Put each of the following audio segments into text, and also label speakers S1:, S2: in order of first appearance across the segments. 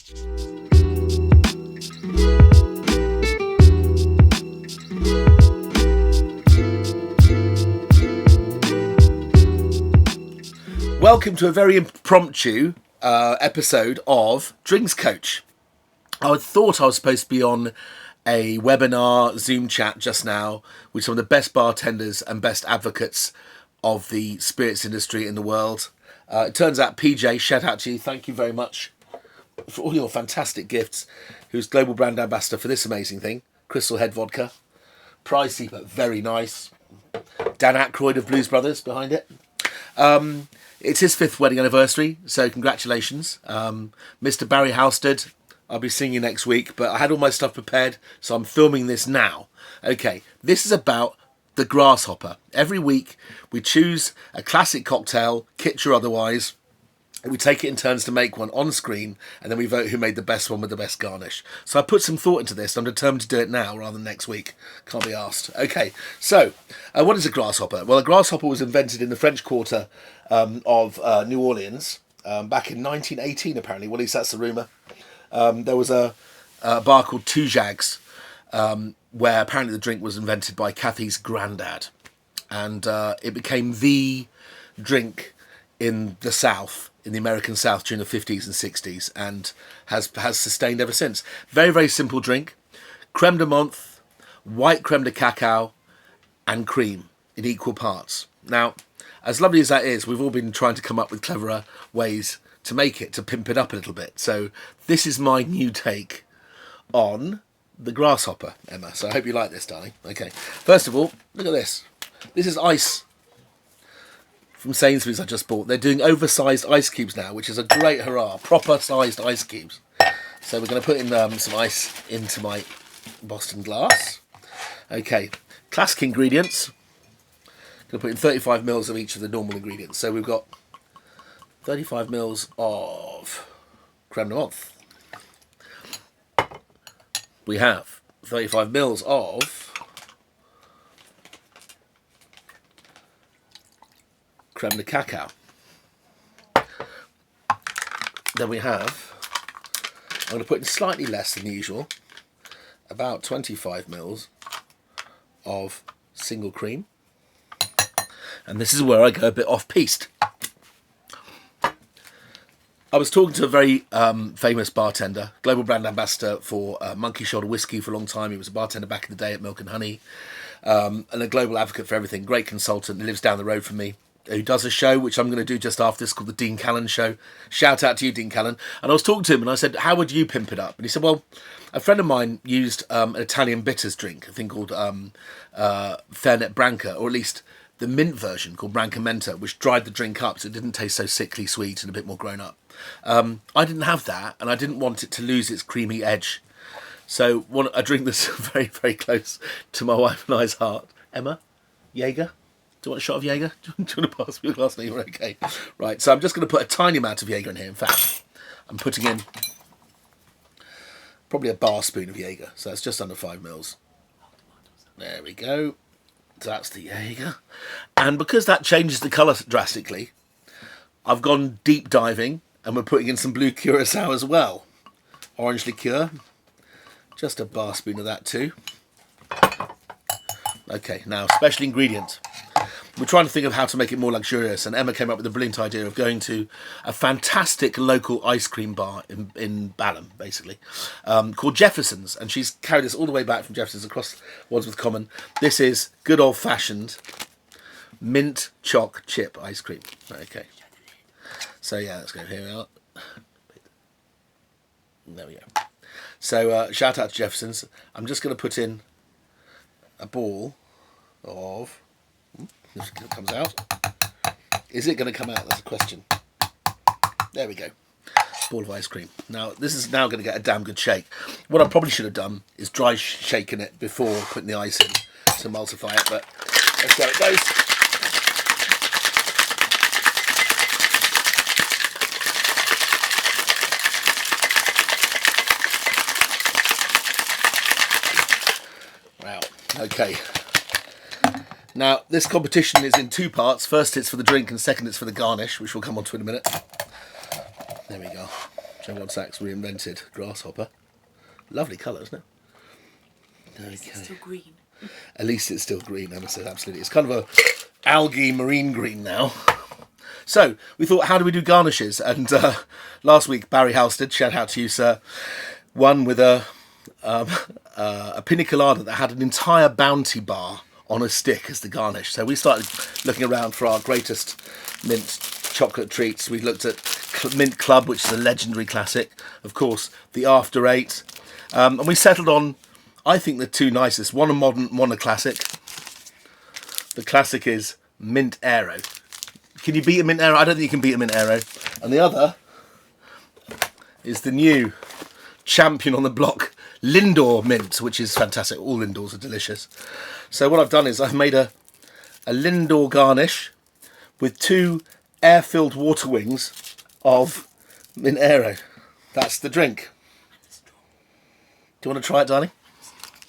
S1: Welcome to a very impromptu episode of Drinks Coach. I thought I was supposed to be on a webinar Zoom chat just now with some of the best bartenders and best advocates of the spirits industry in the world. It turns out PJ, shout out to you, thank you very much for all your fantastic gifts, who's global brand ambassador for this amazing thing, Crystal Head Vodka. Pricey but very nice. Dan Aykroyd of Blues Brothers behind it. It's his 5th wedding anniversary, so congratulations. Mr. Barry Halstead, I'll be seeing you next week, but I had all my stuff prepared, so I'm filming this now. Okay, this is about the Grasshopper. Every week we choose a classic cocktail, kitsch or otherwise. We take it in turns to make one on screen, and then we vote who made the best one with the best garnish. So I put some thought into this, and I'm determined to do it now rather than next week. Can't be asked. Okay, so what is a grasshopper? Well, a grasshopper was invented in the French Quarter of New Orleans back in 1918, apparently. Well, at least that's the rumour. There was a bar called Two Jags, where apparently the drink was invented by Cathy's granddad. And it became the drink in the South, in the American South during the 50s and 60s, and has sustained ever since. Very, very simple drink. Creme de Menthe, white creme de cacao, and cream in equal parts. Now, as lovely as that is, we've all been trying to come up with cleverer ways to make it, to pimp it up a little bit. So this is my new take on the Grasshopper, Emma. So I hope you like this, darling. Okay, first of all, look at this. This is ice from Sainsbury's I just bought. They're doing oversized ice cubes now, which is a great hurrah. Proper sized ice cubes. So we're going to put in some ice into my Boston glass. Okay, classic ingredients. Going to put in 35 mils of each of the normal ingredients. So we've got 35 mils of creme de menthe. We have 35 mils of creme de cacao. Then we have, I'm going to put in slightly less than usual, about 25 mils of single cream. And this is where I go a bit off-piste. I was talking to a very famous bartender, global brand ambassador for Monkey Shoulder Whiskey for a long time. He was a bartender back in the day at Milk and Honey, and a global advocate for everything. Great consultant. He lives down the road from me, who does a show, which I'm going to do just after this, called the Dean Callan Show. Shout out to you, Dean Callan. And I was talking to him, and I said, how would you pimp it up? And he said, well, a friend of mine used an Italian bitters drink, a thing called Fernet Branca, or at least the mint version called Branca Menthe, which dried the drink up so it didn't taste so sickly sweet and a bit more grown up. I didn't have that, and I didn't want it to lose its creamy edge. So a drink that's very, very close to my wife and I's heart. Emma? Jaeger? Do you want a shot of Jaeger? Do you want to pass me a glass? No, you're okay. Right, so I'm just going to put a tiny amount of Jaeger in here. In fact, I'm putting in probably a bar spoon of Jaeger. So that's just under 5 mils. There we go. So that's the Jaeger. And because that changes the colour drastically, I've gone deep diving, and we're putting in some blue Curaçao as well. Orange liqueur. Just a bar spoon of that too. Okay, now special ingredient. We're trying to think of how to make it more luxurious, and Emma came up with the brilliant idea of going to a fantastic local ice cream bar in Balham, basically, called Jefferson's, and she's carried us all the way back from Jefferson's across Wandsworth Common. This is good old-fashioned mint choc chip ice cream. Okay, so yeah, let's go. Here we are. There we go. So shout out to Jefferson's. I'm just going to put in a ball of... This comes out. Is it going to come out? That's a question. There we go. Ball of ice cream. Now, this is now going to get a damn good shake. What I probably should have done is dry shaken it before putting the ice in to emulsify it, but that's how it goes. Wow. Okay. Now, this competition is in 2 parts. First, it's for the drink, and second, it's for the garnish, which we'll come on to in a minute. There we go. John Sachs reinvented Grasshopper. Lovely colour, isn't it?
S2: It's still green.
S1: At least it's still green, Emma said, absolutely. It's kind of a algae marine green now. So, we thought, how do we do garnishes? And last week, Barry Halstead, shout out to you, sir, won with a pina colada that had an entire Bounty bar on a stick as the garnish. So we started looking around for our greatest mint chocolate treats. We looked at Mint Club, which is a legendary classic. Of course, the After Eight. And we settled on, I think, the two nicest. One a modern, one a classic. The classic is Mint Aero. Can you beat a Mint Aero? I don't think you can beat a Mint Aero. And the other is the new champion on the block, Lindor Mint, which is fantastic. All Lindors are delicious. So what I've done is I've made a Lindor garnish with 2 air-filled water wings of Mint Aero. That's the drink. Do you want to try it, darling?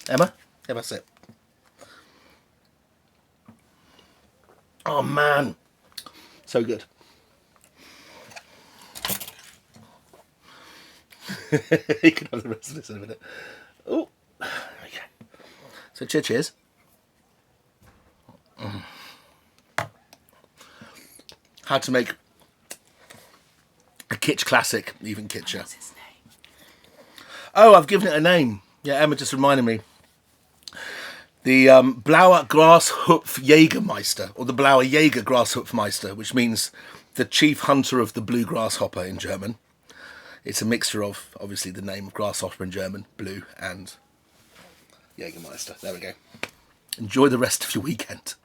S1: Emma? Yeah, that's it. Oh, man. So good. You can have the rest of this in a minute. Oh, okay. So cheers. How to make a kitsch classic, even kitscher.
S2: What's his name?
S1: Oh, I've given it a name. Yeah, Emma just reminded me. The Blauer Grashupf Jägermeister, or the Blauer Jäger Grashupfmeister, which means the chief hunter of the blue grasshopper in German. It's a mixture of, obviously, the name of grasshopper in German, blue, and Jägermeister. There we go. Enjoy the rest of your weekend.